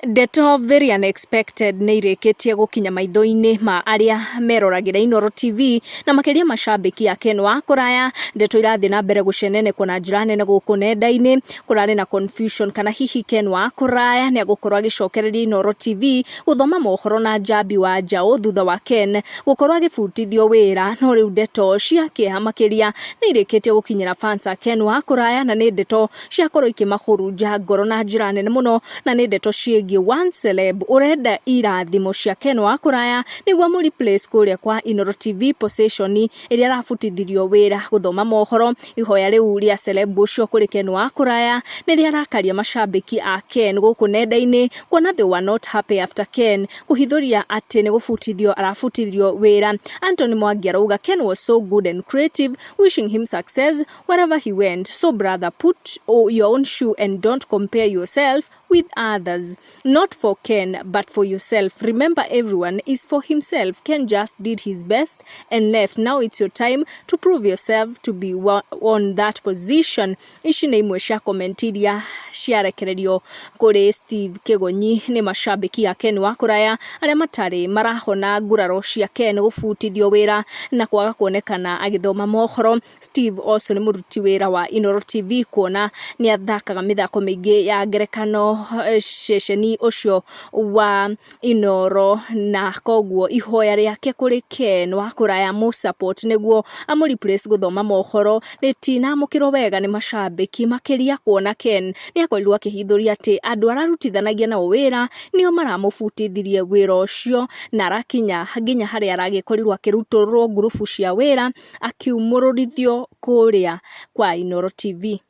Ndeto very unexpected nĩ irĩkĩtie gũkinya maitho-inĩ ma arĩa meroragĩra Inooro TV na makĩria macambĩki a Ken Wakuraya. Ndeto irathiĩ na mbere gũcenenekwo na njĩra nene gũkũ nenda-inĩ. Kũrarĩ na confusion kana hihi Ken Wakuraya nĩ agũkorwo agĩcokereria Inooro TV gũthoma mohoro na njambi wa njaũ thutha wa Ken gũkorwo agĩbutithio wĩra. No rĩu ndeto cia kĩeha makĩria nĩ irĩkĩtie gũkinyĩra fans a Ken Wakuraya na nĩ ndeto ciakorwo ikĩmahũrunja ngoro na njĩra nene mũno, na nĩ ndeto ciĩgiĩ one celeb urenda irathimo cia Ken Wakuraya nĩguo mũreplace kũrĩa kwa Inooro TV possession ĩrĩa arabutithirio wĩra gũthoma mohoro. Ihoya rĩu rĩa celeb ũcio kũrĩ Ken Wakuraya nĩ rĩarakaria macambĩki a Ken gũkũ nenda-inĩ, kuona they were not happy after Ken kũhithũria atĩ nĩ gũbutithio arabutithirio wĩra. Anthony Mwangi arauga Ken was so good and creative, wishing him success wherever he went. So brother, put your own shoe and don't compare yourself with others. Not for Ken, but for yourself. Remember, everyone is for himself. Ken just did his best and left. Now it's your time to prove yourself to be on that position. Ici nĩ imwe cia komenti iria ciarekererio kũrĩ Steve Kĩgonyi nĩ macambĩki a Ken Wakuraya arĩa matarĩ marahona nguraro cia Ken gũbutithio wĩra na kwaga kuonekana agĩthoma mohoro. Steve also nĩ mũruti wĩra wa Inooro TV, kuona nĩ athakaga mĩthako mĩingĩ ya ngerekano ceceni ũcio wa Inooro, na koguo ihoya rĩake kũrĩ Ken Wakuraya mu support nĩguo amũreplace gũthoma mohoro rĩtinamũkĩrwo wega nĩ macambĩki, makĩria kuona Ken nĩ akorirwo akĩhithũria atĩ andũ ararutithanagia nao wĩra nĩo maramũbutithirie wĩra ũcio, na arakinya nginya harĩa aragĩkorirwo akĩrutũrwo ngurubu cia wĩra akiumũrũrithio kũrĩa kwa Inooro TV.